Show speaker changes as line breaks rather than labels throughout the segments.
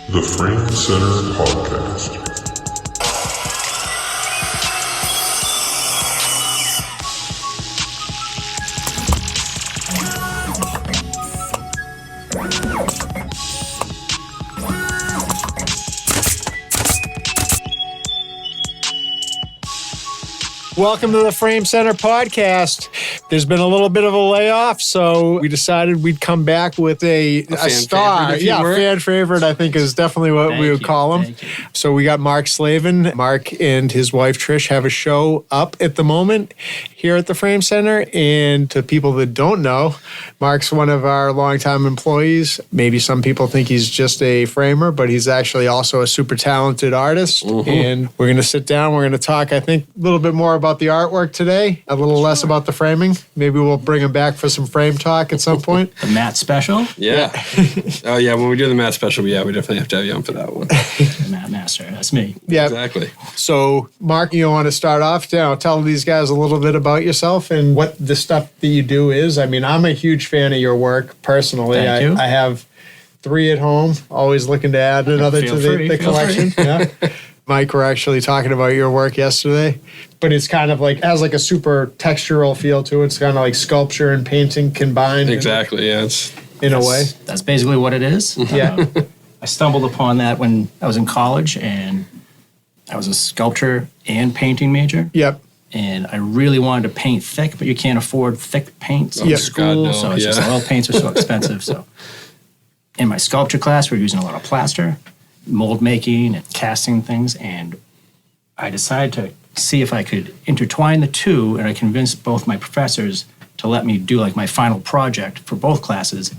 The Frame Center Podcast.
Welcome to the Frame Center Podcast. There's been a little bit of a layoff, so we decided we'd come back with a star. Fan favorite, I think, is definitely what we would call him. So we got Mark Slaven. Mark and his wife, Trish, have a show up at the moment here at the Frame Center. And to people that don't know, Mark's one of our longtime employees. Maybe some people think he's just a framer, but he's actually also a super talented artist. Mm-hmm. And we're going to sit down. We're going to talk, I think, a little bit more about the artwork today, a little less about the framing. Maybe we'll bring him back for some frame talk at some point.
The Matt special?
Yeah. Oh, yeah. When we do the Matt special, we definitely have to have you on for that one.
The Matt Master. That's me.
Yeah.
Exactly.
So, Mark, you want to start off? Tell these guys a little bit about yourself and what the stuff that you do is. I mean, I'm a huge fan of your work, personally.
Thank you.
I have 3 at home, always looking to add another to the collection. Yeah. Mike, we're actually talking about your work yesterday, but it's kind of like, has like a super textural feel to it. It's kind of like sculpture and painting combined.
Exactly, yeah.
In a way.
That's basically what it is.
Yeah.
I stumbled upon that when I was in college, and I was a sculpture and painting major.
Yep.
And I really wanted to paint thick, but you can't afford thick paints in school.
God, no.
So it's just oil paints are so expensive. So in my sculpture class, we were using a lot of plaster, mold making and casting things, and I decided to see if I could intertwine the two, and I convinced both my professors to let me do like my final project for both classes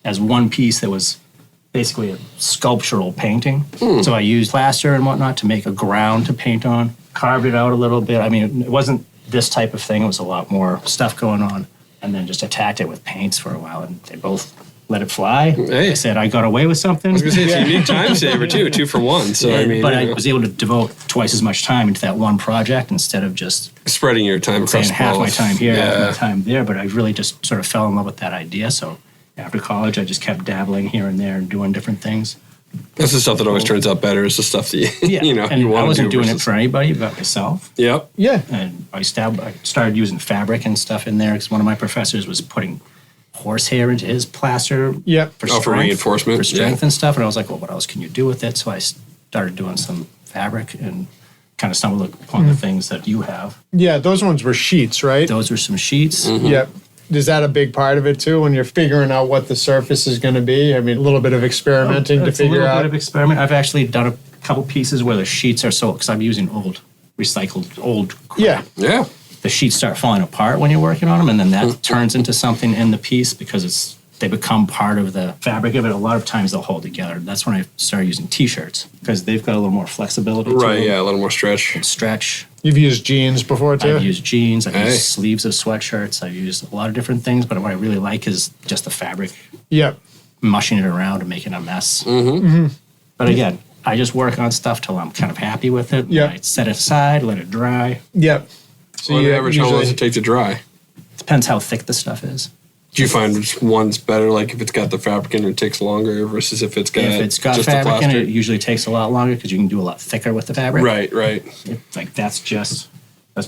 as one piece that was basically a sculptural painting. So I used plaster and whatnot to make a ground to paint on, carved it out a little bit. I mean, it wasn't this type of thing. It was a lot more stuff going on, and then just attacked it with paints for a while, and they both let it fly.
Hey.
I said I got away with something.
I was going to say, it's a unique time saver, too. 2 for 1. So,
I was able to devote twice as much time into that one project instead of just
spreading your time across
half my time here, half
Yeah.
my time there. But I really just sort of fell in love with that idea. So after college, I just kept dabbling here and there and doing different things.
That's the stuff that always turns out better. Is the stuff that you know,
and
you want
I wasn't
to do
doing
versus...
it for anybody but myself.
Yep.
Yeah.
And I started using fabric and stuff in there because one of my professors was putting horsehair into his plaster for strength,
for reinforcement.
for strength and stuff. And I was like, well, what else can you do with it? So I started doing some fabric and kind of stumbled upon the things that you have.
Yeah, those ones were sheets, right?
Those were some sheets.
Mm-hmm.
Yep. Is that a big part of it too when you're figuring out what the surface is going to be? I mean, a little bit of experimenting to figure
a little
out.
bit of experiment. I've actually done a couple pieces where the sheets are because I'm using recycled old crap.
Yeah.
Yeah.
The sheets start falling apart when you're working on them, and then that turns into something in the piece because they become part of the fabric of it. A lot of times they'll hold together. That's when I started using T-shirts because they've got a little more flexibility to
Right,
them.
yeah, a little more stretch.
And stretch.
You've used jeans before too?
I've used jeans. I've used sleeves of sweatshirts. I've used a lot of different things, but what I really like is just the fabric.
Yep.
Mushing it around and making a mess.
Mm-hmm.
Mm-hmm.
But again, I just work on stuff till I'm kind of happy with it.
Yep.
I set it aside, let it dry.
Yep.
So on average, how long does it take to dry?
Depends how thick the stuff is.
Do you find which one's better, like if it's got the fabric in it, it takes longer versus if it's got
If it's got
just
fabric
the
in
plaster?
it, it usually takes a lot longer because you can do a lot thicker with the fabric.
Right.
That's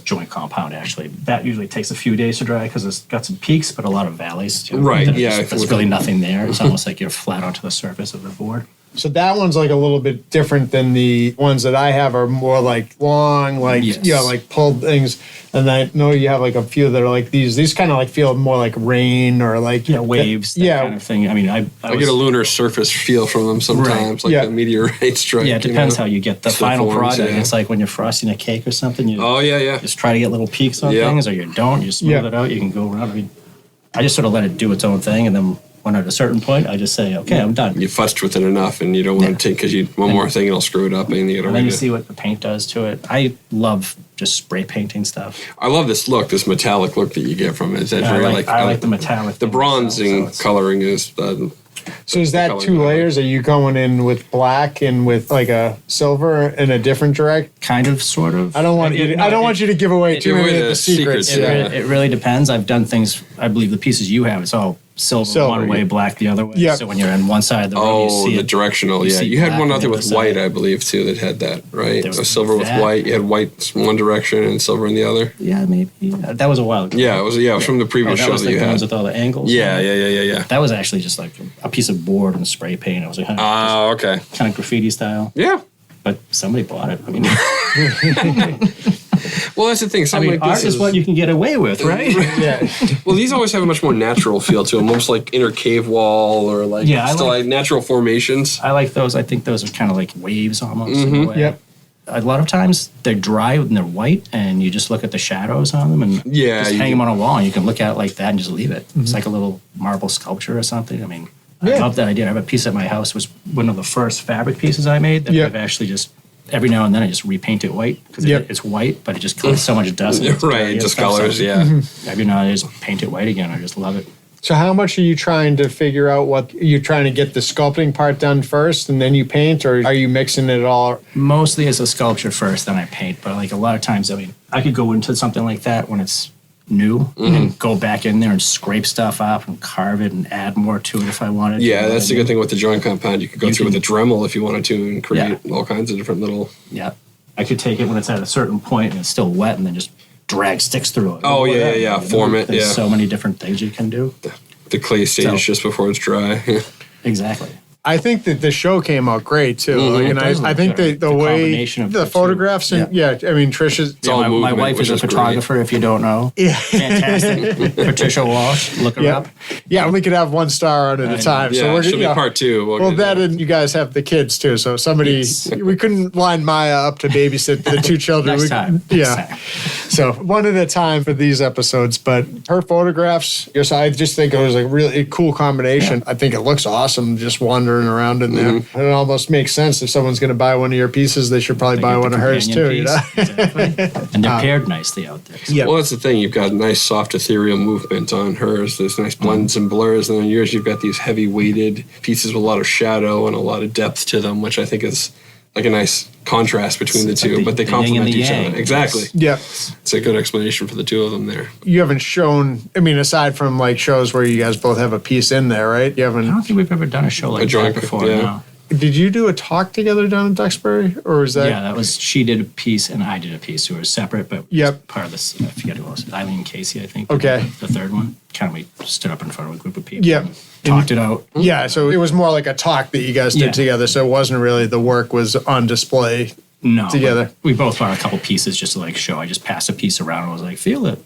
joint compound, actually. That usually takes a few days to dry because it's got some peaks, but a lot of valleys, too.
Right, yeah.
There's really nothing there. It's almost like you're flat onto the surface of the board.
So that one's like a little bit different than the ones that I have are more like long, like,
Yes.
like pulled things. And I know you have like a few that are like these. These kind of like feel more like rain or like
waves, that kind of thing. I mean, I
get a lunar surface feel from them sometimes, like a meteorite strike.
Yeah, it depends how you get the final
forms,
product.
yeah.
It's like when you're frosting a cake or something. You
yeah.
just try to get little peaks on things, or you don't. You smooth it out. You can go around. I mean, I just sort of let it do its own thing, and then when at a certain point, I just say, okay, I'm done.
You fussed with it enough, and you don't want to take because one more thing it'll screw it up, and you got to.
And then you see what the paint does to it. I love just spray painting stuff.
I love this metallic look that you get from it. Is that very
I like the metallic.
The bronzing coloring is.
So is that 2 layers? Are you going in with black and with like a silver in a different direct?
Kind of, sort of.
I don't want you to give away too many of the secrets.
It really depends. I've done things. I believe the pieces you have, it's all silver one way, black the other way.
Yep.
So when you're on one side of the room, you see
the
it.
directional.
You
Yeah,
see
you had
black
one
on
out
the
there
other
with white,
side.
I believe, too. That had that, right?
There was
Silver with
that.
white. You had white one direction and silver in the other.
Yeah, maybe. Yeah, that was a while ago.
Yeah, it was from the previous
that
show
was
that
like
you
the
had.
ones with all the angles.
Yeah.
That was actually just like a piece of board and spray paint. It was like
Oh, okay.
kind of graffiti style.
Yeah.
But somebody bought it. I mean,
Well, that's the thing. Something like
art
this
is what you can get away with, right?
Yeah.
Well, these always have a much more natural feel to them, almost like inner cave wall or like
Yeah, I
still
like-
like natural formations.
I like those. I think those are kind of like waves almost in a way.
Yep.
A lot of times they're dry and they're white, and you just look at the shadows on them and
Yeah,
just
you
hang
can-
them on a wall, and you can look at it like that and just leave it. It's like a little marble sculpture or something. I mean, I love that idea. I have a piece at my house. It was one of the first fabric pieces I made that
Yep.
I've actually just every now and then I just repaint it white because
Yep.
it's white, but it just collects so much dust. and it's dirty
Right,
and
just
stuff, so
colors, yeah.
Every now and then I just paint it white again. I just love it.
So how much are you trying to figure out what you're trying to get the sculpting part done first and then you paint, or are you mixing it all?
Mostly as a sculpture first, then I paint. But like a lot of times, I mean, I could go into something like that when it's new and go back in there and scrape stuff up and carve it and add more to it if I wanted.
Yeah,
to,
that's the good thing with the drawing compound. You could go
You
through
can-
with a Dremel if you wanted to and create all kinds of different little.
Yeah, I could take it when it's at a certain point and it's still wet, and then just drag sticks through it.
Oh,
Or
yeah,
whatever,
yeah,
you know?
form it,
There's
yeah.
so many different things you can do.
The clay stage
So-
just before it's dry.
Exactly.
I think that the show came out great too. Like, and
It does
I
look
think
good.
the
The
way
combination of
the
the two.
photographs and I mean Trisha's
all
my
movement,
wife
which
is a
is great.
photographer, if you don't know.
Yeah.
Fantastic. Patricia Walsh, look her up.
Yeah, we could have one star out at a
know.
time.
Yeah,
so we're
she'll be part two.
Well,
get
that
there.
and you guys have the kids too. So somebody,
Yes.
we couldn't line Maya up to babysit the two children.
Next
We-
time.
Yeah.
Next time.
So one at a time for these episodes. But her photographs, yes, I just think it was a really cool combination. I think it looks awesome just wandering around in there.
Mm-hmm.
It almost makes sense. If someone's going to buy one of your pieces, they should probably
They
buy
get
one
the
of hers too.
companion
You know?
piece. Exactly. And they're paired nicely out there. So.
Yeah.
Well, that's the thing. You've got nice, soft, ethereal movement on hers. There's nice blends and blurs. And on yours, you've got these heavy weighted pieces with a lot of shadow and a lot of depth to them, which I think is like a nice contrast between the
It's
two.
like
but they
the yin and
complement
the
each
yang.
other. Exactly.
Yeah.
It's a good explanation for the two of them there.
You haven't shown, I mean, aside from like shows where you guys both have a piece in there, right? You
I
haven't.
don't think we've ever done a show like
joint,
that before.
yeah.
No.
Did you do a talk together down in Duxbury, or was that?
Yeah, that was she did a piece and I did a piece. We were separate, but
Yep.
part of this. I forget who else. Eileen Casey, I think.
Okay.
The third one. Kind of we stood up in front of a group of people.
Yep.
and talked it out.
Yeah, so it was more like a talk that you guys did
Yeah.
together. So it wasn't really the work was on display.
No.
Together.
but We both bought a couple pieces just to like show. I just passed a piece around and was like, feel it.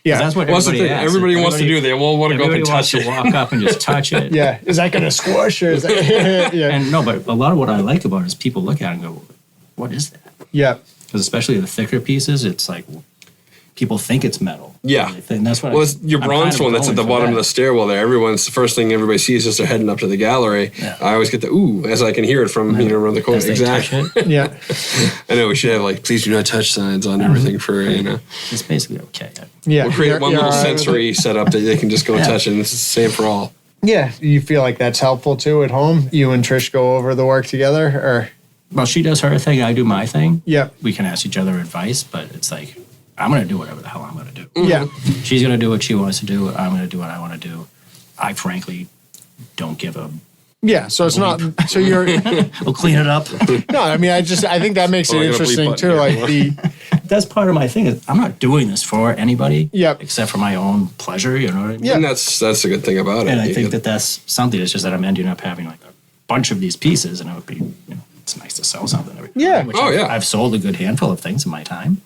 Yeah.
That's what
Well, that's the
everybody
thing.
asks.
Everybody wants to do. They all want to go up and
Everybody wants
touch
to
it.
walk up and just touch it.
Yeah, is that going to squish or is that? Yeah,
And no, but a lot of what I like about it is people look at it and go, what is that?
yeah,
Because especially the thicker pieces, it's like people think it's metal.
Yeah.
And that's what
Well, it's your
I'm
bronze
kind of
one that's at the
going for
bottom of
that.
the stairwell there. Everyone's the first thing everybody sees is they're heading up to the gallery.
Yeah.
I always get the ooh as I can hear it from around the corner.
As they touch
Exactly.
it,
yeah.
I know we should have like please do not touch signs on everything for
it's basically okay.
Yeah,
We'll create
You're-
one
you're
little
all right with
sensory setup that they can just go and
Yeah.
touch, and it's the same for all.
it? Yeah, you feel like that's helpful too at home. You and Trish go over the work together, or
Well, she does her thing, I do my thing.
yeah,
We can ask each other advice, but it's like, I'm going to do whatever the hell I'm going to do.
yeah,
She's going to do what she wants to do. I'm going to do what I want to do. I frankly don't give a.
yeah. So it's not. So you're
We'll clean it up.
no. I mean, I think that makes
Oh,
it
I got a bleep
interesting
button
too.
here.
Like the
That's part of my thing. Is I'm not doing this for anybody.
Yep.
Except for my own pleasure. You know what I mean?
Yeah.
And that's a good thing about it.
And I
You
think
get-
that's something. It's just that I'm ending up having like a bunch of these pieces, and it would be, it's nice to sell something every time.
Yeah.
Which
Oh,
I've,
yeah.
I've sold a good handful of things in my time,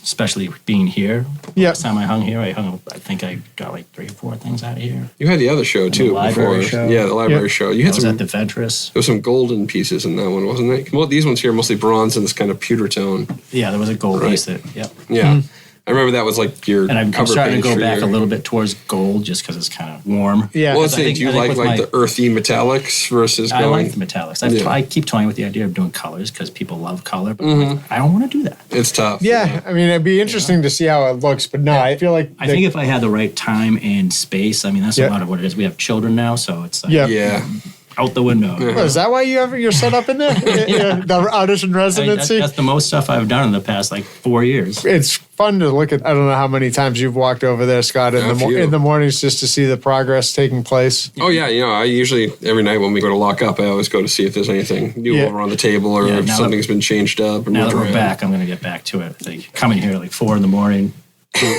especially being here.
Yeah.
Last time I hung here, I think I got like 3 or 4 things out of here.
you had the other show too
library
before.
show.
Yeah, the library
Yep.
show. You
I
had
was
some.
at the Ventress.
There was some golden pieces in that one, wasn't it? Well, these ones here are mostly bronze and this kind of pewter tone.
Yeah, there was a gold
Right.
piece that, yep.
Yeah, I remember that was like your
And I'm
cover
starting to
page
go
for
back
your-
a little bit towards gold just because it's kind of warm.
yeah.
Well, let's
I
say,
think-
do you
I think
like
with
the earthy metallics versus
I
going?
like the metallics.
Yeah.
I keep toying with the idea of doing colors because people love color, but
Mm-hmm.
like, I don't want to do that.
It's tough.
Yeah, I mean, it'd be interesting to see how it looks, but no, I feel like
I think if I had the right time and space, I mean, that's
Yeah.
a lot of what it is. We have children now, so it's like,
Yeah.
Yeah.
out the window.
Well, is that why you're set up in there? The audition residency?
That's the most stuff I've done in the past 4 years.
It's fun to look at. I don't know how many times you've walked over there, Scott, in the mornings just to see the progress taking place.
Oh, yeah. I usually, every night when we go to lock up, I always go to see if there's anything new over on the table or if something's been changed up.
Now that we're back, I'm going to get back to it. I think coming here 4 a.m,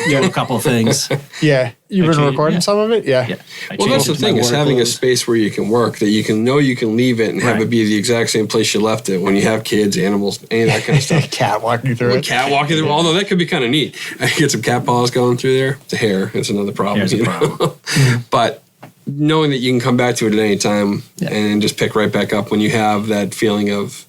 do a couple of things.
Yeah. You've been recording some of it? Yeah.
Well, that's the thing is having a space where you can work, that you can know you can leave it and have it be the exact same place you left it when you have kids, animals, any of that kind of stuff.
Cat walking through it.
Cat walking through, although that could be kind of neat. I get some cat paws going through there. The hair is another problem.
Hair's a problem.
But knowing that you can come back to it at any time and just pick right back up when you have that feeling of,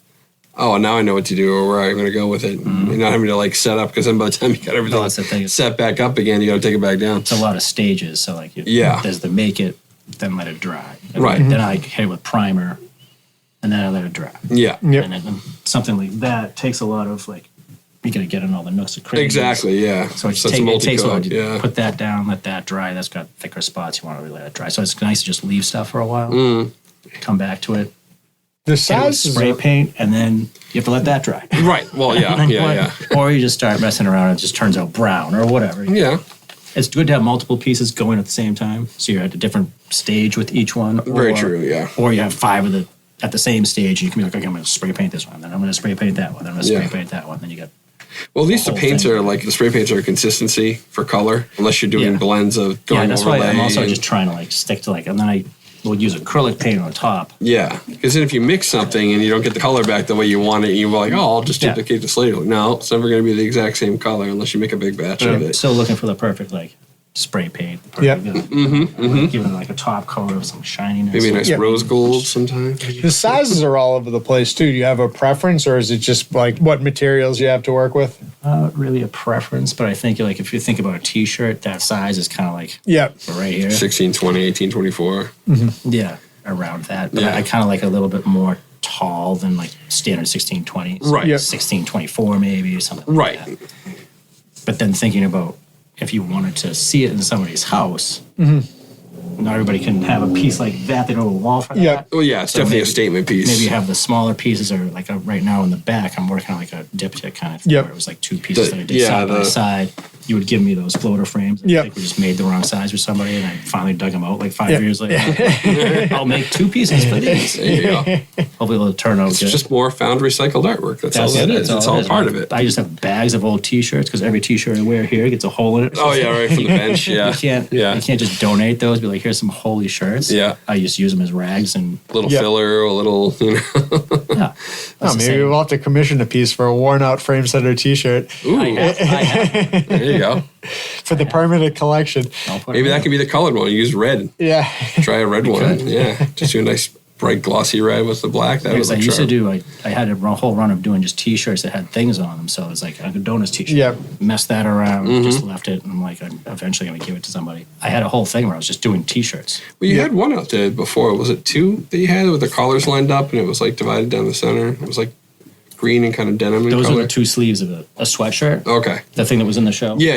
oh, now I know what to do or where I'm going to go with it. Mm-hmm. And not having to set up, because then by the time you got everything set back up again, you got to take it back down.
It's a lot of stages. So there's the make it, then let it dry.
Right.
Then I hit it with primer, and then I let it dry.
Yeah.
Yep.
And then something like that takes a lot of you got to get in all the nooks and crannies.
Exactly, yeah.
So it takes a while to put that down, let that dry. That's got thicker spots. You want to really let it dry. So it's nice to just leave stuff for a while, come back to it.
The size
spray paint, and then you have to let that dry.
Right. Well, yeah.
Or you just start messing around and it just turns out brown or whatever.
Yeah.
It's good to have multiple pieces going at the same time, so you're at a different stage with each one.
Very true, yeah.
Or you have 5 at the same stage, and you can be like, okay, I'm going to spray paint this one, then I'm going to spray paint that one, then I'm going to spray paint that one, then you got...
Well, at least the paints are the spray paints are consistency for color, unless you're doing blends of going
that's
overlay.
why I'm also just trying to stick to and then I will use acrylic paint on top.
Yeah, because then if you mix something and you don't get the color back the way you want it, you're like, oh, I'll just duplicate the slate. No, it's never going to be the exact same color unless you make a big batch of it.
Still looking for the perfect spray paint.
Yep.
Give it a top coat of some shininess.
Maybe a nice rose gold sometimes.
The sizes are all over the place too. Do you have a preference, or is it just what materials you have to work with?
Not really a preference, but I think if you think about a T-shirt, that size is kind of right here.
1620, 1824.
Mm-hmm.
Yeah, around that. But I kind of like a little bit more tall than standard 1620.
Right.
Yep.
1624 maybe or something like that. But then thinking about if you wanted to see it in somebody's house, not everybody can have a piece like that. They don't have a wall for that.
Yeah.
Well, yeah, it's definitely a statement piece.
Maybe you have the smaller pieces, or right now in the back, I'm working on a diptych kind of thing, where it was 2 pieces that I did side by side. You would give me those floater frames. I think we just made the wrong size for somebody, and I finally dug them out 5 years later. I'll make 2 pieces for these.
There you go.
Hopefully it'll turn out good.
It's just more found recycled artwork. That's all it is. It's all part of it.
I just have bags of old T-shirts, because every T-shirt I wear here gets a hole in it.
Oh, yeah, right from the bench, yeah.
You can't just donate those, be like, here's some holy shirts.
Yeah.
I just use them as rags and...
A little filler, a little,
Yeah.
Maybe we'll have to commission a piece for a worn-out frame center T-shirt.
Ooh.
I have.
There you go.
For the permanent collection.
Maybe that could be the colored one. Use red.
Yeah.
Try a red one. Yeah. Just do a nice bright glossy red with the black. That
Because
would
I
look
used
sharp.
to do, I had a whole run of doing just T-shirts that had things on them. So it was a donuts T-shirt.
Yep.
Messed that around, just left it, and I'm eventually going to give it to somebody. I had a whole thing where I was just doing T-shirts.
Well, you had one out there before. Was it 2 that you had with the collars lined up and it was divided down the center? It was green and kind of denim in
Those
color.
were the 2 sleeves of a sweatshirt.
Okay.
The thing that was in the show.
Yeah.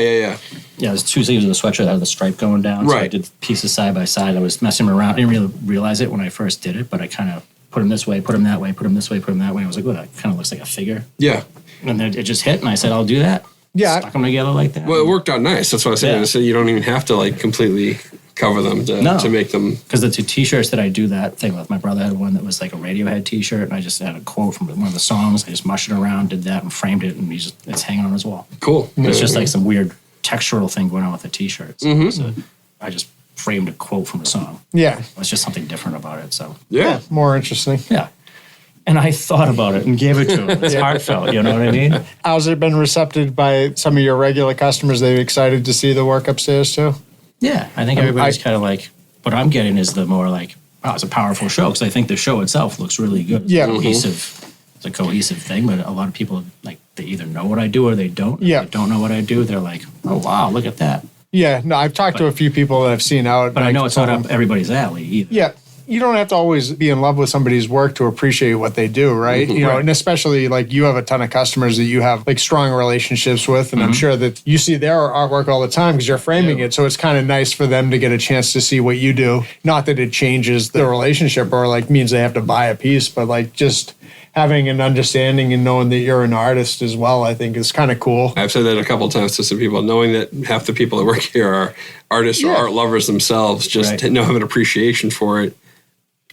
Yeah, it was 2 sleeves of a sweatshirt that had the stripe going down. So I
Right.
did pieces side by side. I was messing around. I didn't really realize it when I first did it, but I kind of put them this way, put them that way, put them this way, put them that way. I was like, well, that kind of looks like a figure.
Yeah.
And then it just hit, and I said, I'll do that.
Yeah.
Stuck them together like that.
Well, it worked out nice. That's what I said.
Yeah.
I said you don't even have to completely cover them to make them.
Because the 2 T-shirts that I do that thing with, my brother had one that was a Radiohead T-shirt, and I just had a quote from one of the songs. I just mushed it around, did that, and framed it, and it's hanging on his wall.
Cool.
It's just some weird textural thing going on with the T-shirts. So I just framed a quote from a song.
Yeah.
It's just something different about it. So
Yeah.
More interesting.
yeah. And I thought about it and gave it to him. It's heartfelt, you know what I mean?
How's it been received by some of your regular customers? They excited to see the work upstairs too?
Yeah, I think everybody's kind of what I'm getting is the more wow, it's a powerful show, because I think the show itself looks really good. It's cohesive. It's a cohesive thing, but a lot of people, they either know what I do or they don't.
Yeah.
If they don't know what I do, they're like, oh, wow, look at that.
Yeah. No, I've talked to a few people that I've seen out.
But I know it's not up everybody's alley either.
Yeah. you don't have to always be in love with somebody's work to appreciate what they do, right? You know, and especially like you have a ton of customers that you have like strong relationships with, and I'm sure that you see their artwork all the time because you're framing it. So it's kind of nice for them to get a chance to see what you do. Not that it changes the relationship or like means they have to buy a piece, but like just having an understanding and knowing that you're an artist as well, I think is kind of cool.
I've said that a couple of times to some people, knowing that half the people that work here are artists or art lovers themselves, just to have an appreciation for it.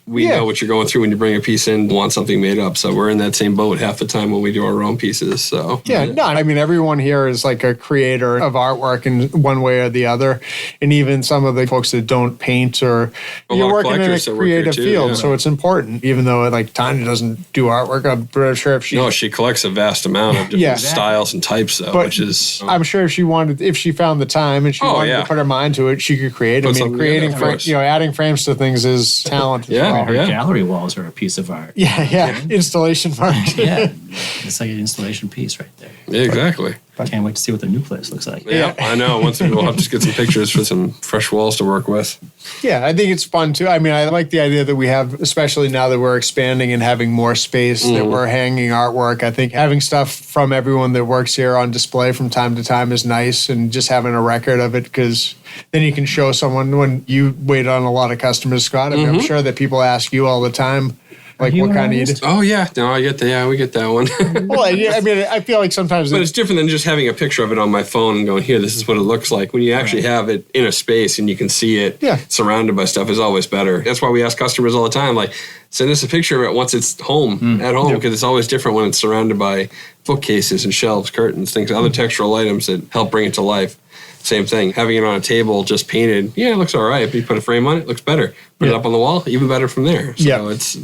We know what you're going through when you bring a piece in, want something made up. So we're in that same boat half the time when we do our own pieces. So
I mean, everyone here is like a creator of artwork in one way or the other. And even some of the folks that don't paint or you're working in a creative field. So it's important, even though like Tanya doesn't do artwork. I'm pretty sure if she...
No, she collects a vast amount of different styles and types though,
but
which is...
I'm sure if she found the time and she wanted to put her mind to it, she could create. I mean, creating, adding frames to things is talent as well.
Her gallery walls are a piece of art.
Installation art.
It's like an installation piece right there.
Yeah, exactly.
I can't wait to see what the new place looks like.
Yeah, I know. Once we'll have to get some pictures for some fresh walls to work with.
Yeah, I think it's fun too. I mean, I like the idea that we have, especially now that we're expanding and having more space, that we're hanging artwork. I think having stuff from everyone that works here on display from time to time is nice, and just having a record of it, because then you can show someone when you wait on a lot of customers, Scott. I mean, I'm sure that people ask you all the time, like, what kind of you do?
Oh, yeah. No, I get that. Yeah, we get that one.
Well, I mean, I feel like sometimes...
But it's different than just having a picture of it on my phone and going, here, this is what it looks like. When you actually have it in a space and you can see it surrounded by stuff is always better. That's why we ask customers all the time, like, send us a picture of it once it's at home, because it's always different when it's surrounded by bookcases and shelves, curtains, things, other textural items that help bring it to life. Same thing. Having it on a table just painted, it looks all right. If you put a frame on it, it looks better. Put it up on the wall, even better from there. So it's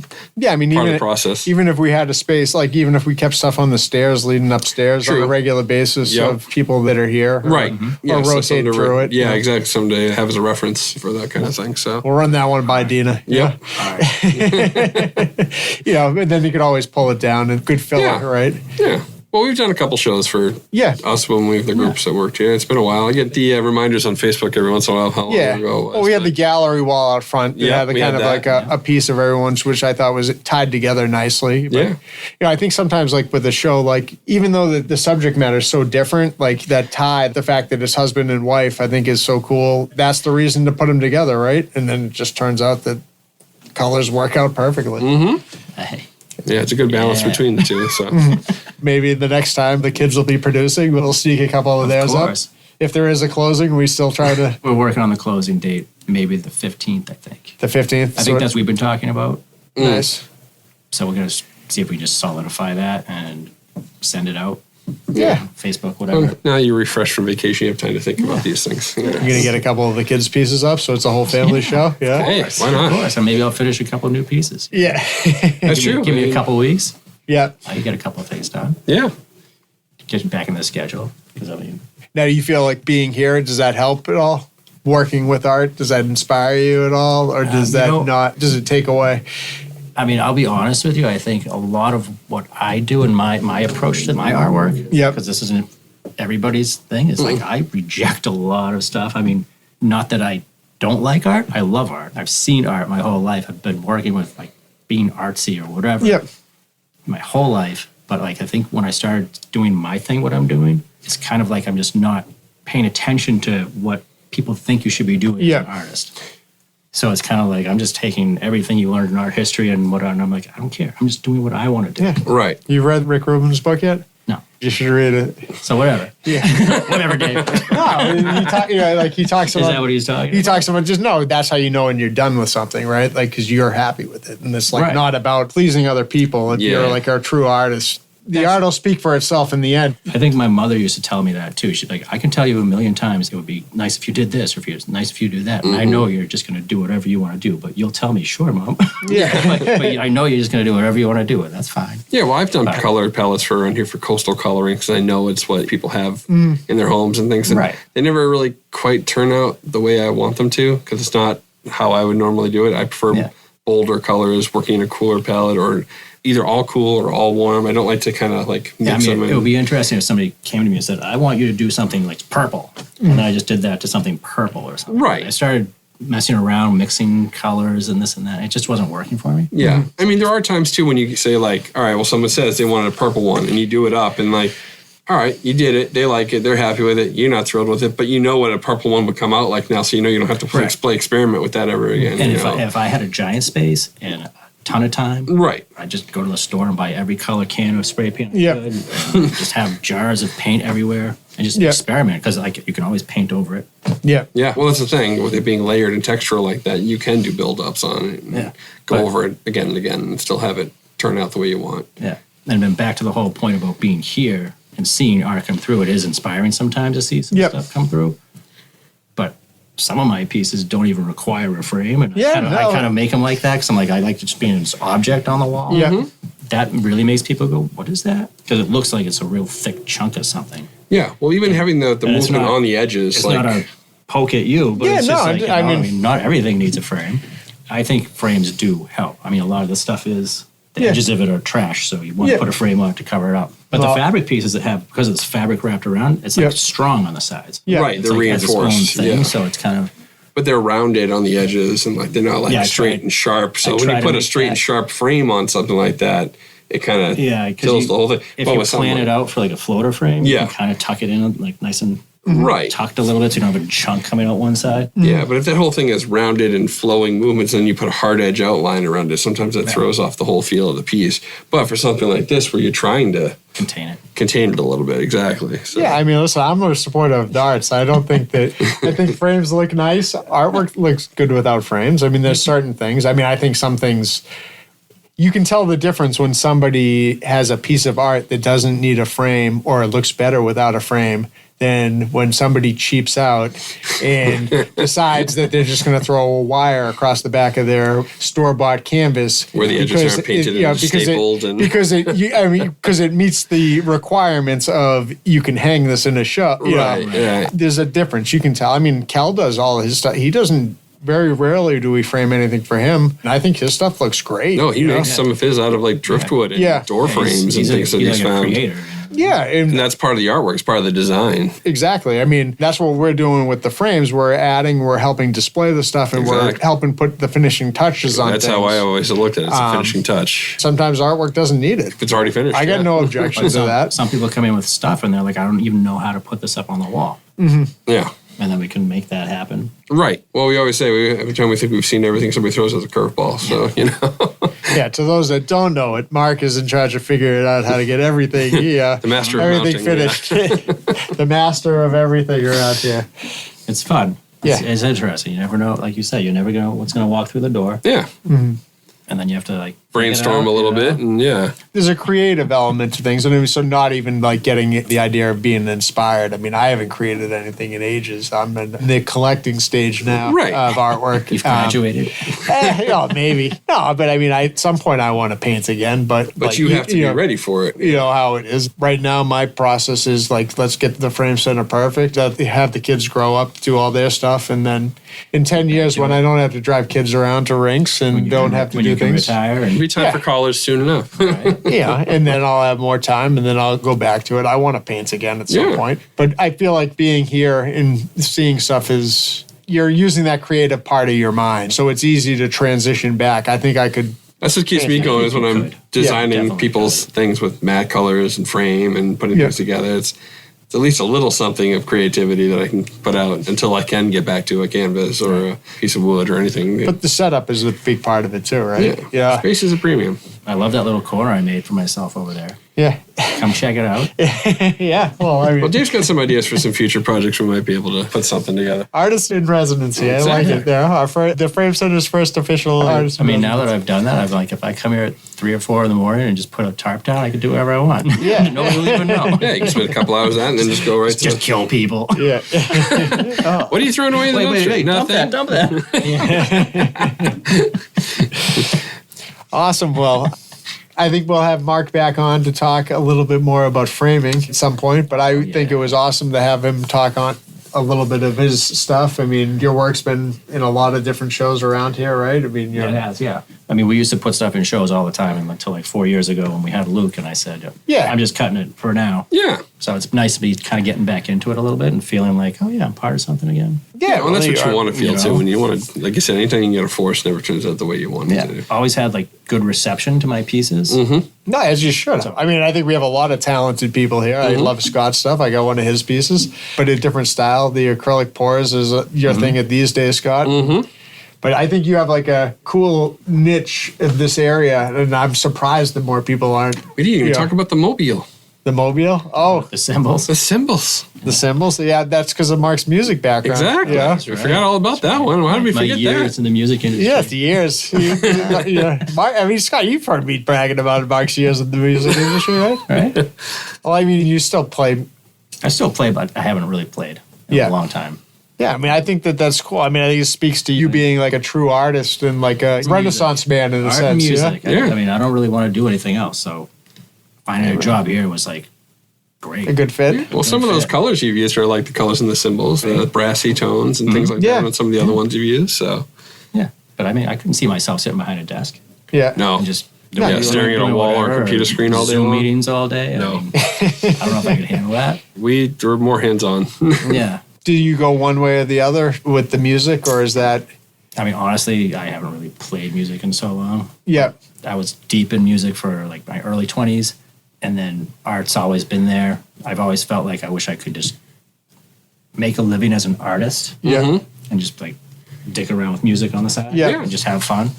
I mean,
part
even
of the process.
Even if we had a space, like even if we kept stuff on the stairs leading upstairs on a regular basis of people that are here.
Right.
Or rotate through it.
Yeah, exactly. Someday have as a reference for that kind of thing. So
we'll run that one by Dina.
Yep.
All right. And then you could always pull it down and good filler, right?
Yeah. Well, we've done a couple shows for us when we have the groups that worked here. It's been a while. I get the reminders on Facebook every once in a while how long ago it was.
Well, we had the gallery wall out front. That had kind of like a piece of everyone's, which I thought was tied together nicely. But, I think sometimes like with a show, like even though the subject matter is so different, like that tie, the fact that it's husband and wife, I think is so cool. That's the reason to put them together, right? And then it just turns out that colors work out perfectly.
Hey.
Yeah, it's a good balance between the two. So
maybe the next time the kids will be producing, we'll sneak a couple of theirs up. If there is a closing, we still try to...
We're working on the closing date, maybe the 15th, I think.
The 15th?
I think that's what we've been talking about.
Nice.
So we're going to see if we just solidify that and send it out.
Yeah.
Facebook, whatever.
Now you refresh from vacation, you have time to think about these things.
You're going to get a couple of the kids' pieces up, so it's a whole family show? Yeah.
Hey, why not?
Of course. And maybe I'll finish a couple new pieces.
Yeah.
That's true.
Give me a couple weeks.
Yeah.
You get a couple of things done.
Yeah.
Get back in the schedule. Now,
do you feel like being here, does that help at all? Working with art, does that inspire you at all? Or does does it take away?
I mean, I'll be honest with you. I think a lot of what I do and my approach to my artwork, because this isn't everybody's thing, is like I reject a lot of stuff. I mean, not that I don't like art. I love art. I've seen art my whole life. I've been working with like being artsy or whatever my whole life. But like I think when I started doing my thing, what I'm doing, it's kind of like I'm just not paying attention to what people think you should be doing as an artist. So it's kind of like I'm just taking everything you learned in art history and whatever, and I'm like, I don't care. I'm just doing what I want to do.
Yeah.
Right.
You read Rick Rubin's book yet?
No.
You should read it.
So whatever.
Yeah.
Whatever, Dave.
No, he talks about...
Is that what he's talking about?
He talks about that's how you know when you're done with something, right? Like, because you're happy with it. And it's like not about pleasing other people. If you're like a true artist. The art will speak for itself in the end.
I think my mother used to tell me that too. She's like, I can tell you a million times it would be nice if you did this, or if it's nice if you do that. And I know you're just going to do whatever you want to do, but you'll tell me, sure, Mom. but I know you're just going to do whatever you want to do, and that's fine.
Yeah, well, I've done colored palettes for around here for coastal coloring because I know it's what people have in their homes and things. And they never really quite turn out the way I want them to because it's not how I would normally do it. I prefer bolder colors, working in a cooler palette, or either all cool or all warm. I don't like to kind of like mix them in.
It would be interesting if somebody came to me and said, I want you to do something like purple. And I just did that to something purple or something.
Right.
I started messing around, mixing colors and this and that. It just wasn't working for me.
Yeah. I mean, there are times too when you say like, all right, well, someone says they wanted a purple one and you do it up and like, all right, you did it. They like it. They're happy with it. You're not thrilled with it, but you know what a purple one would come out like now. So you don't have to experiment with that ever again.
And if I had a giant space and a ton of time,
right,
I'd just go to the store and buy every color can of spray paint I could, and just have jars of paint everywhere and just experiment because like you can always paint over it.
Yeah.
Yeah. Well, that's the thing with it being layered and textural like that. You can do build-ups on it and go over it again and again and still have it turn out the way you want.
Yeah. And then back to the whole point about being here and seeing art come through. It is inspiring sometimes to see some stuff come through. But some of my pieces don't even require a frame. And I kind of make them like that because I'm like, I like to just be an object on the wall.
Yeah. Mm-hmm.
That really makes people go, what is that? Because it looks like it's a real thick chunk of something.
Yeah. Well, even having the movement on the edges.
It's not a poke at you, but it's just like,
I mean,
not everything needs a frame. I think frames do help. I mean, a lot of the stuff is, the edges of it are trash, so you want to put a frame on it to cover it up. But the fabric pieces that have, because it's fabric wrapped around, it's like strong on the sides.
Yeah.
Right,
It's
they're
like
reinforced.
Its own thing, so it's kind of...
But they're rounded on the edges and like they're not like straight and sharp. So when you put a straight and sharp frame on something like that, it kind of kills the whole thing.
If you plan it out for like a floater frame, you can kind of tuck it in like nice and tucked a little bit so you don't have a chunk coming out one side.
Yeah, but if that whole thing is rounded and flowing movements and then you put a hard edge outline around it, sometimes that throws off the whole feel of the piece. But for something like this where you're trying to
contain it
a little bit, exactly. So.
Yeah, I mean, listen, I'm a supporter of the arts. I don't think that, I think frames look nice. Artwork looks good without frames. I mean, there's certain things. I mean, I think some things, you can tell the difference when somebody has a piece of art that doesn't need a frame or it looks better without a frame than when somebody cheaps out and decides that they're just going to throw a wire across the back of their store-bought canvas
where the edges are painted and stapled because
it meets the requirements of you can hang this in a shop. There's a difference. You can tell. I mean, Kel does all his stuff. He doesn't. Very rarely do we frame anything for him. And I think his stuff looks great.
No, he makes some of his out of like driftwood and door frames and things that he's found.
Creator.
Yeah.
And that's part of the artwork. It's part of the design.
Exactly. I mean, that's what we're doing with the frames. We're helping display the stuff and we're helping put the finishing touches on
That's
things.
how I always looked at it. It's a finishing touch.
Sometimes artwork doesn't need it.
If it's already finished.
I got no objection to that.
Some people come in with stuff and they're like, I don't even know how to put this up on the wall.
Mm-hmm.
Yeah.
And then we can make that happen.
Right. Well, we always say every time we think we've seen everything, somebody throws us a curveball. So,
Yeah, to those that don't know it, Mark is in charge of figuring out how to get everything
the master of
everything
mounting,
finished. The master of everything around here.
It's fun. It's interesting. You never know. Like you said, you never know what's going to walk through the door.
Yeah.
Mm-hmm.
And then you have to like
brainstorm a little bit and
there's a creative element to things. And so not even like getting the idea of being inspired. I mean, I haven't created anything in ages. I'm in the collecting stage now of artwork.
You've graduated.
Maybe. No, but I mean, at some point I want to paint again. But like,
you have to be ready for it.
You know how it is. Right now, my process is like, let's get the frame center perfect. Have the kids grow up, do all their stuff. And then in 10 years, when I don't have to drive kids around to rinks and don't have to do things.
Be time for college soon enough.
Yeah, and then I'll have more time and then I'll go back to it. I want to paint again at some point. But I feel like being here and seeing stuff is, you're using that creative part of your mind. So it's easy to transition back. I think I could.
That's what keeps me going is when I'm designing people's things with matte colors and frame and putting things together. It's at least a little something of creativity that I can put out until I can get back to a canvas or a piece of wood or anything.
But the setup is a big part of it too, right?
Yeah. Space is a premium.
I love that little corner I made for myself over there.
Yeah.
Come check it out.
Yeah. Well,
Dave's got some ideas for some future projects we might be able to put something together.
Artist in residency. I like it. Yeah. The Frame Center's first official artist.
I mean, now that I've done that, I'm like, if I come here at 3 or 4 in the morning and just put a tarp down, I can do whatever I want.
Yeah.
Nobody will even know.
Yeah, you can spend a couple hours on that and then just go right to
just kill people.
Yeah.
What are you throwing away in the dumpster?
Wait,
Nothing.
dump that.
Awesome. Well, I think we'll have Mark back on to talk a little bit more about framing at some point, but I think it was awesome to have him talk on a little bit of his stuff. I mean, your work's been in a lot of different shows around here, right? I mean,
It has, yeah. I mean, we used to put stuff in shows all the time, and until like 4 years ago when we had Luke, and I said,
Yeah.
I'm just cutting it for now.
Yeah.
So it's nice to be kind of getting back into it a little bit and feeling like, oh yeah, I'm part of something again.
Yeah,
Well, that's what you want to feel
you
too.
know.
When you want to, like you said, anything you get to force never turns out the way you want it
Yeah,
to.
always had like good reception to my pieces.
No, as you should have. I mean, I think we have a lot of talented people here. I love Scott's stuff. I got one of his pieces, but a different style. The acrylic pours is your thing at these days, Scott. But I think you have like a cool niche in this area, and I'm surprised that more people aren't.
We didn't even talk about the mobile.
The mobile? Oh,
The symbols.
The cymbals.
the cymbals? Yeah, that's because of Mark's music background.
Exactly.
Yeah.
We forgot all about that one. Why did we
My
forget
years
that?
in the music industry.
Yeah, the years. Yeah. Mark, I mean, Scott, you've heard me bragging about Mark's years in the music industry, right?
Right?
Well, I mean, you still play.
I still play, but I haven't really played in
Yeah.
a long time.
Yeah, I mean, I think that that's cool. I mean, I think it speaks to you being like a true artist and like a Renaissance man in a
Art
sense.
and music.
Yeah?
I mean, I don't really want to do anything else. So finding a job here was like great.
A good fit.
Well, some of those colors you've used are like the colors in the cymbals, the brassy tones and things like
Yeah.
that, and some of the other ones you've used. So,
Yeah. But I mean, I couldn't see myself sitting behind a desk
Yeah.
no.
and just
staring at a wall or a computer screen all day
Zoom
long.
meetings all day.
No.
I mean, I don't know if I could handle that.
We were more hands on.
Yeah.
Do you go one way or the other with the music, or is that?
I mean, honestly, I haven't really played music in so long.
Yeah.
I was deep in music for like my early 20s, and then art's always been there. I've always felt like I wish I could just make a living as an artist
Yeah.
and just like dick around with music on the side
Yeah.
and just have fun.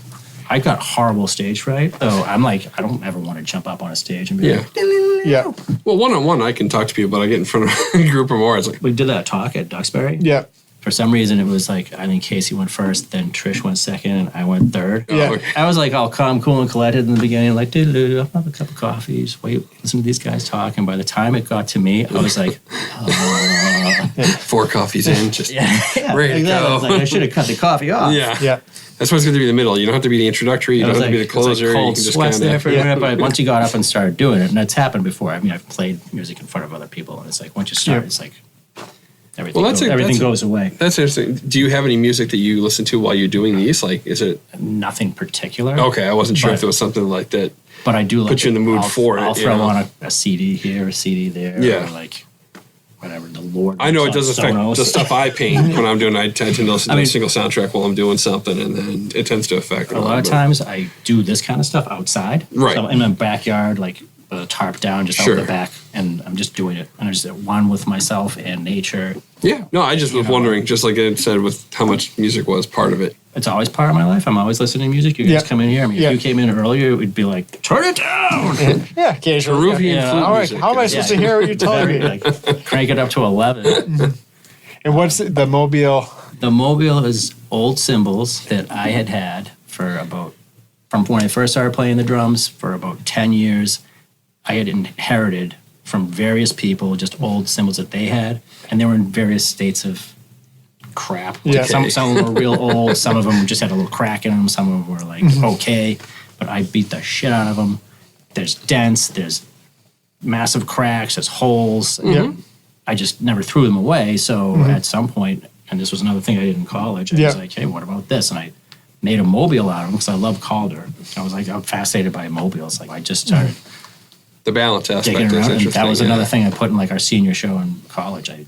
I got horrible stage fright, so I'm like, I don't ever want to jump up on a stage and be
Yeah.
like,
Yeah.
Well, one-on-one, I can talk to people, but I get in front of a group or more. It's like,
we did that talk at Duxbury.
Yeah.
For some reason, it was like, I think Casey went first, then Trish went second, and I went third.
Yeah.
okay.
I was like all calm, cool, and collected in the beginning, like, doo-doo-doo, I'll have a cup of coffee, just wait, listen to these guys talk. And by the time it got to me, I was like,
4 coffees in, just
yeah,
ready to
exactly. I was
go.
like, I should have cut the coffee off.
Yeah.
Yeah.
That's why it's going to be the middle. You don't have to be the introductory. You
It
don't
was
have to be the
it was
closer. You
cold
can just
sweats
kind
there
of.
for a minute, but once you got up and started doing it, and that's happened before. I mean, I've played music in front of other people, and it's like once you start, it's like everything,
Well,
everything
that's
goes away.
That's interesting. Do you have any music that you listen to while you're doing these? Like, is it
Nothing particular.
okay? I wasn't sure
But-
if there was something like that.
But I do like
Put you in the mood for it,
I'll
you
throw
know?
on a CD here, a CD there,
Yeah.
or like whatever. The Lord.
I know it
on
does affect
Sonos.
the stuff I paint when I'm doing. I tend to listen to
I mean-
a single soundtrack while I'm doing something, and then it tends to affect it
A lot of
bit.
times I do this kind of stuff outside,
Right.
So in my backyard, like with a tarp down, just
Sure.
out the back, and I'm just doing it, and I'm just at one with myself and nature.
Yeah. No, I just was wondering, just like it said, with how much music was part of it.
It's always part of my life. I'm always listening to music. You guys
Yeah.
come in here. I mean,
Yeah.
if you came in earlier, it would be like, turn it down.
Yeah. Occasionally.
Peruvian
Yeah.
flute
All right.
music.
How am I supposed to hear what you're telling me?
Like, crank it up to 11.
And what's the mobile?
The mobile is old cymbals that I had for from when I first started playing the drums for about 10 years. I had inherited from various people just old cymbals that they had, and they were in various states of crap. Like
Yeah.
some of them were real old, some of them just had a little crack in them, some of them were like okay, but I beat the shit out of them. There's dents, there's massive cracks, there's holes.
Yeah.
I just never threw them away. So at some point, and this was another thing I did in college, I was
Yeah.
like, hey, what about this? And I made a mobile out of them because I love Calder. I was like, I'm fascinated by mobiles. Like I just started
The balance aspect
digging
is
around, and
interesting.
that was
yeah.
another thing I put in like our senior show in college. I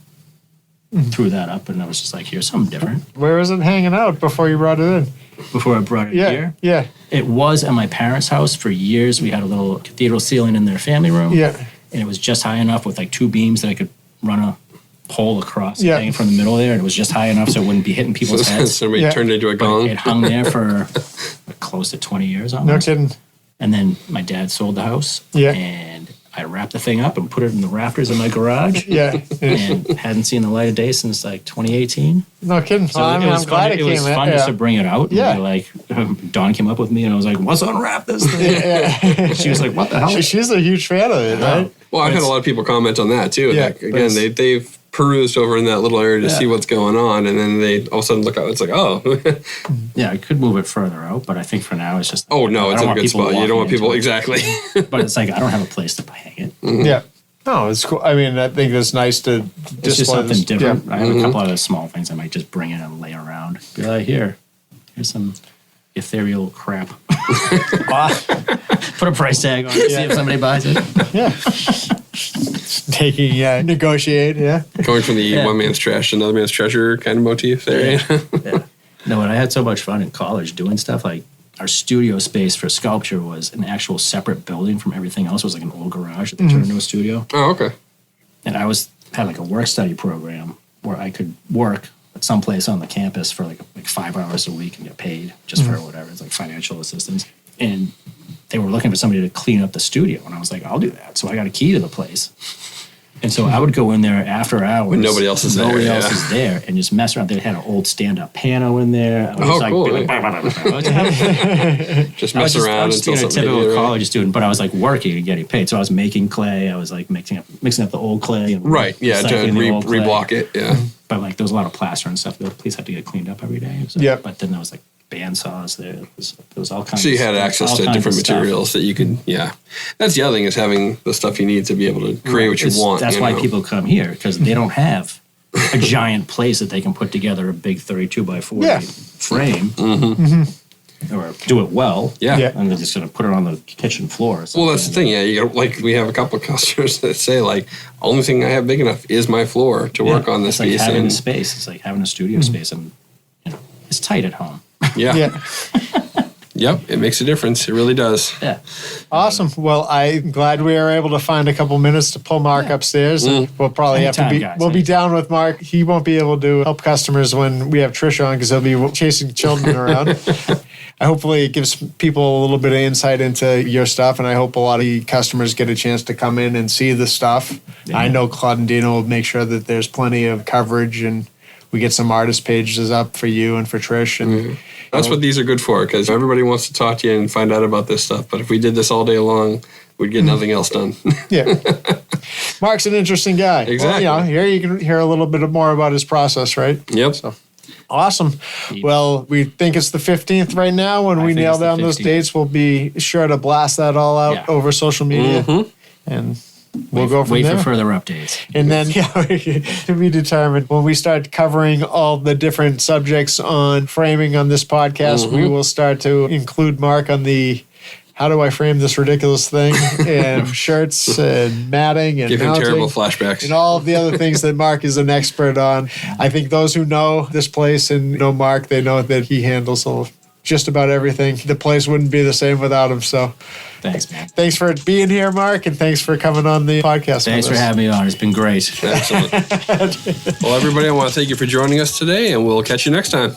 threw that up, and I was just like, here's something different.
Where is it hanging out before you brought it in?
Before I brought it
Yeah.
here,
Yeah.
it was at my parents' house for years. We had a little cathedral ceiling in their family room.
Yeah.
And it was just high enough with like 2 beams that I could run a pole across
Yeah.
hanging from the middle there. And it was just high enough so it wouldn't be hitting people's
So
heads.
somebody
Yeah.
turned into a
But
gong.
it hung there for close to 20 years
No
almost.
kidding.
And then my dad sold the house.
Yeah.
And I wrapped the thing up and put it in the rafters in my garage.
Yeah.
And hadn't seen the light of day since like 2018.
No kidding.
So
Well, I mean,
it was
I'm glad
fun.
it
It was
came
fun
in.
just to bring it out.
Yeah.
And like Dawn came up with me and I was like, "Let's unwrap this thing."
Yeah.
She was like, "What the hell?"
She's a huge fan of it, right?
Well, I've had a lot of people comment on that too.
Yeah,
Like,
but
again, they've perused over in that little area to
Yeah.
see what's going on, and then they all of a sudden look out. It's like, oh,
Yeah, I could move it further out, but I think for now it's just.
oh no,
I
it's
don't
in a
want
good
people
spot. You don't want
walking
people
into
exactly.
it. But it's like I don't have a place to hang it.
Yeah. No, it's cool. I mean, I think it's nice to
It's just
display
something
this.
different.
Yeah.
I have a couple other small things I might just bring in and lay around. Be like, here's some ethereal crap. Put a price tag on it, see if somebody buys it.
Yeah. Negotiate, yeah.
Going from the one man's trash to another man's treasure kind of motif there.
Yeah. No, and I had so much fun in college doing stuff. Like our studio space for sculpture was an actual separate building from everything else. It was like an old garage that they turned into a studio.
Oh, okay.
And I had like a work study program where I could work at some place on the campus for like 5 hours a week and get paid just for whatever. It's like financial assistance. And they were looking for somebody to clean up the studio. And I was like, I'll do that. So I got a key to the place. And so I would go in there after hours.
When nobody else is there.
Nobody else is there. And just mess around. They had an old stand-up piano in there.
Cool. Just mess around
I was just being a typical college student, but I was like working and getting paid. So I was making clay. I was like mixing up the old claay. And
to reblock it, yeah.
But like there was a lot of plaster and stuff. The place had to get cleaned up every day. But then there was like bandsaws there. There was all kinds.
So you had access to different materials that you could, That's the other thing is having the stuff you need to be able to create what you want.
That's why people come here because they don't have a giant place that they can put together a big 32 by 40 frame or do it well. And they're just going to put it on the kitchen floor.
Well, that's the thing. Yeah, you got, like we have a couple of customers that say like, only thing I have big enough is my floor to work on this
piece.
It's
like having a space. It's like having a studio space, and it's tight at home.
Yeah. Yep, it makes a difference. It really does.
Yeah.
Awesome. Well, I'm glad we were able to find a couple minutes to pull Mark upstairs. And we'll probably we'll be down with Mark. He won't be able to help customers when we have Trish on because he'll be chasing children around. Hopefully it gives people a little bit of insight into your stuff, and I hope a lot of the customers get a chance to come in and see the stuff. Yeah. I know Claude and Dina will make sure that there's plenty of coverage and we get some artist pages up for you and for Trish. And
that's what these are good for, because everybody wants to talk to you and find out about this stuff. But if we did this all day long, we'd get nothing else done.
Mark's an interesting guy.
Exactly.
Well, here you can hear a little bit more about his process, right?
Yep.
So. Awesome. Well, we think it's the 15th right now. When we nail down those dates, we'll be sure to blast that all out over social media. And we'll go from there.
Wait for further updates.
And then, to be determined, when we start covering all the different subjects on framing on this podcast, we will start to include Mark on the how do I frame this ridiculous thing, and shirts and matting and
give him terrible flashbacks
and all of the other things that Mark is an expert on. I think those who know this place and know Mark, they know that he handles just about everything. The place wouldn't be the same without him. So
thanks, man.
Thanks for being here, Mark, and thanks for coming on the podcast.
Thanks for having me on. It's been great.
Excellent. Well, everybody, I want to thank you for joining us today, and we'll catch you next time.